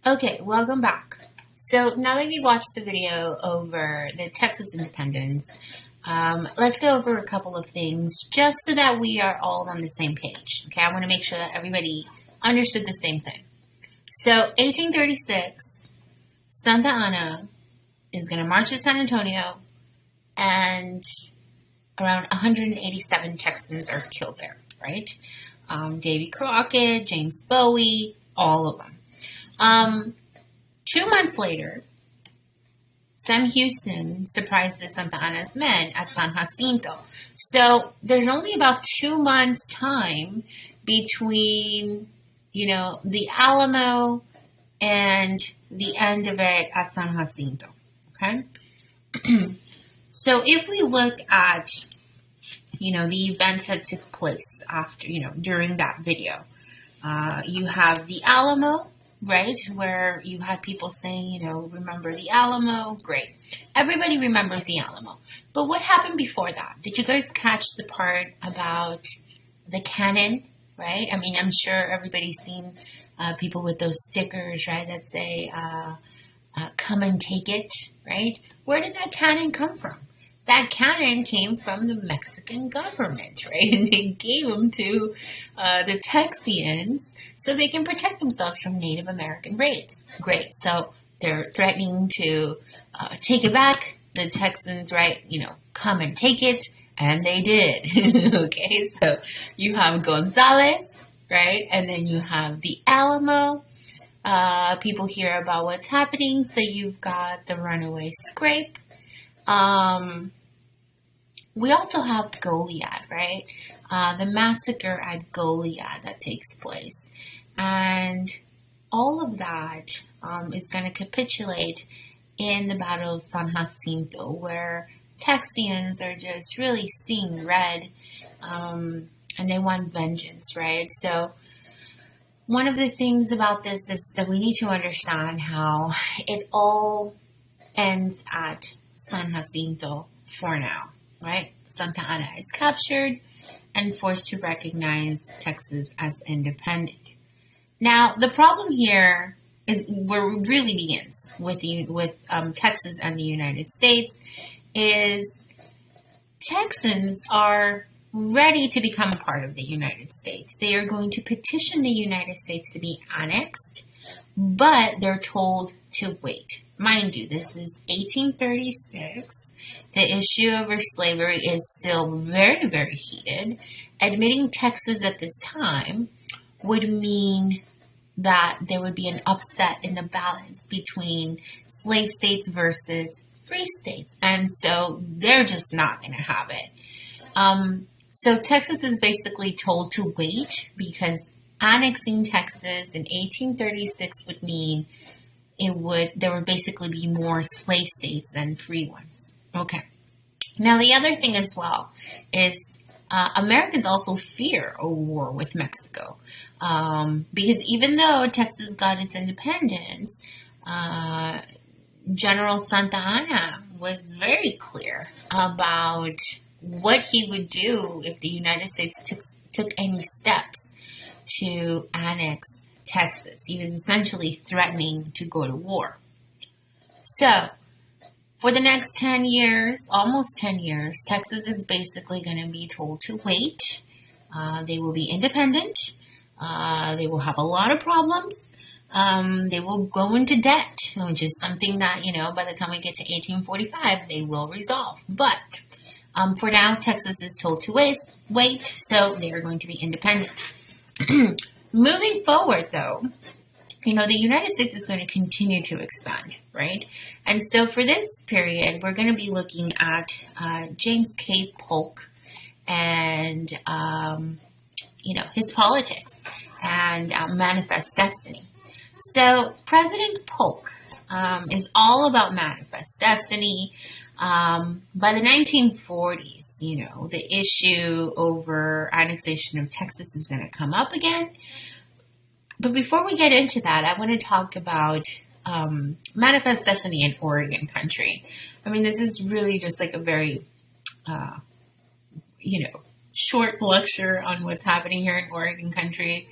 Okay, welcome back. So now that we watched the video over the Texas independence, let's go over a couple of things just so that we are all on the same page. Okay, I want to make sure that everybody understood the same thing. So 1836, Santa Anna is going to march to San Antonio, and around 187 Texans are killed there, right? Davy Crockett, James Bowie, all of them. 2 months later, Sam Houston surprises Santa Anna's men at San Jacinto. So there's only about 2 months time between, the Alamo and the end of it at San Jacinto. Okay. So if we look at, the events that took place after, during that video, you have the Alamo, right? Where you had people saying, remember the Alamo? Great. Everybody remembers the Alamo. But what happened before that? Did you guys catch the part about the cannon, right? I mean, I'm sure everybody's seen people with those stickers, right, that say, come and take it, right? Where did that cannon come from? That cannon came from the Mexican government, right? And they gave them to the Texians so they can protect themselves from Native American raids. Great. So they're threatening to take it back. The Texans, right, come and take it. And they did. Okay, so you have Gonzales, right? And then you have the Alamo. People hear about what's happening. So you've got the runaway scrape. We also have Goliad, right? The massacre at Goliad that takes place. And all of that is going to capitulate in the Battle of San Jacinto, where Texians are just really seeing red, and they want vengeance, right? So one of the things about this is that we need to understand how it all ends at San Jacinto for now, right? Santa Anna is captured and forced to recognize Texas as independent. Now, the problem here is where it really begins with Texas and the United States is Texans are ready to become a part of the United States. They are going to petition the United States to be annexed, but they're told to wait. Mind you, this is 1836. The issue over slavery is still very, very heated. Admitting Texas at this time would mean that there would be an upset in the balance between slave states versus free states. And so they're just not going to have it. So Texas is basically told to wait because annexing Texas in 1836 would mean there would basically be more slave states than free ones. Okay. Now, the other thing as well is Americans also fear a war with Mexico because even though Texas got its independence, General Santa Anna was very clear about what he would do if the United States took any steps to annex Texas. He was essentially threatening to go to war. So, for the next 10 years, almost 10 years, Texas is basically going to be told to wait. They will be independent. They will have a lot of problems. They will go into debt, which is something that, by the time we get to 1845, they will resolve. But for now, Texas is told to wait, so they are going to be independent. Moving forward, though, the United States is going to continue to expand, right? And so for this period, we're going to be looking at James K. Polk and, his politics and Manifest Destiny. So President Polk is all about Manifest Destiny. By the 1940s, the issue over annexation of Texas is going to come up again. But before we get into that, I want to talk about Manifest Destiny in Oregon country. I mean, this is really just like a very, short lecture on what's happening here in Oregon country.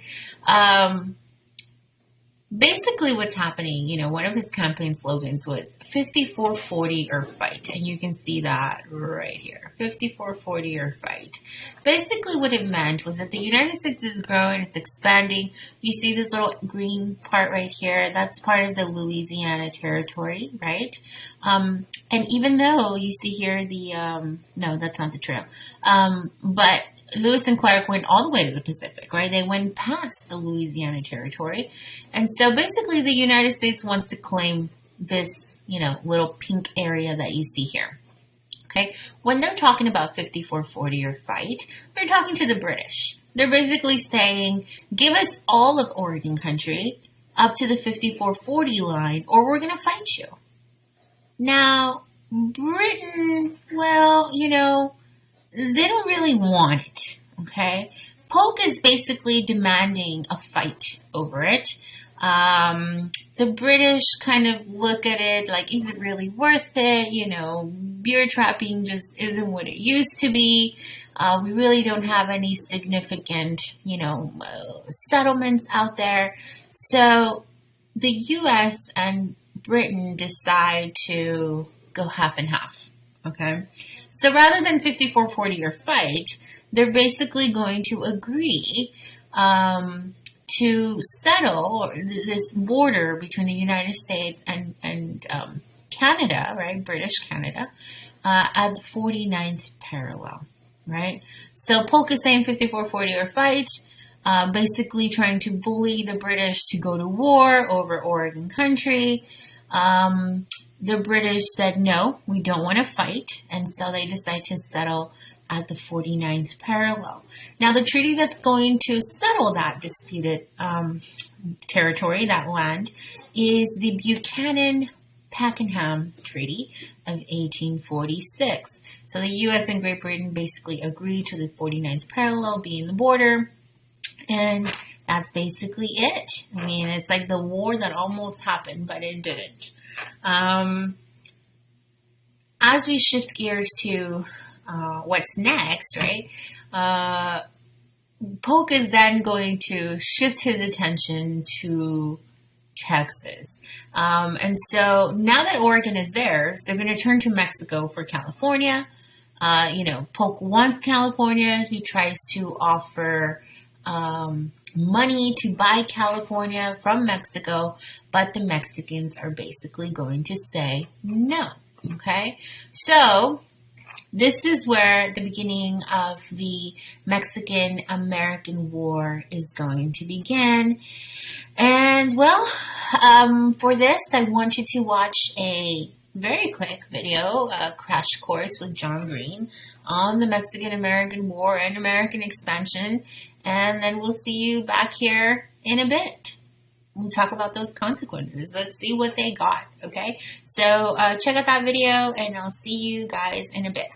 Basically what's happening, one of his campaign slogans was 5440 or fight. And you can see that right here, 5440 or fight. Basically what it meant was that the United States is growing, it's expanding. You see this little green part right here, that's part of the Louisiana Territory, right? And even though you see here no, that's not the trail. But Lewis and Clark went all the way to the Pacific, right? They went past the Louisiana Territory. And so basically the United States wants to claim this, little pink area that you see here. Okay? When they're talking about 5440 or fight, they're talking to the British. They're basically saying, give us all of Oregon country up to the 5440 line or we're going to fight you. Now, Britain, well, they don't really want it, okay? Polk is basically demanding a fight over it. The British kind of look at it like, is it really worth it? Beer trapping just isn't what it used to be. We really don't have any significant, settlements out there. So the U.S. and Britain decide to go half and half, okay? So rather than 5440 or fight, they're basically going to agree to settle this border between the United States and Canada, right, British Canada, at the 49th parallel, right? So Polk is saying 5440 or fight, basically trying to bully the British to go to war over Oregon country. The British said, no, we don't want to fight, and so they decide to settle at the 49th parallel. Now, the treaty that's going to settle that disputed territory, that land, is the Buchanan-Pakenham Treaty of 1846. So the U.S. and Great Britain basically agreed to the 49th parallel being the border, and that's basically it. I mean, it's like the war that almost happened, but it didn't. As we shift gears to what's next, right? Polk is then going to shift his attention to Texas. And so now that Oregon is theirs, they're going to turn to Mexico for California. Polk wants California. He tries to offer money to buy California from Mexico, but the Mexicans are basically going to say no. Okay? So this is where the beginning of the Mexican-American War is going to begin. And well, for this, I want you to watch a very quick video, a crash course with John Green on the Mexican-American War and American expansion. And then we'll see you back here in a bit. We'll talk about those consequences. Let's see what they got, okay? So check out that video, and I'll see you guys in a bit.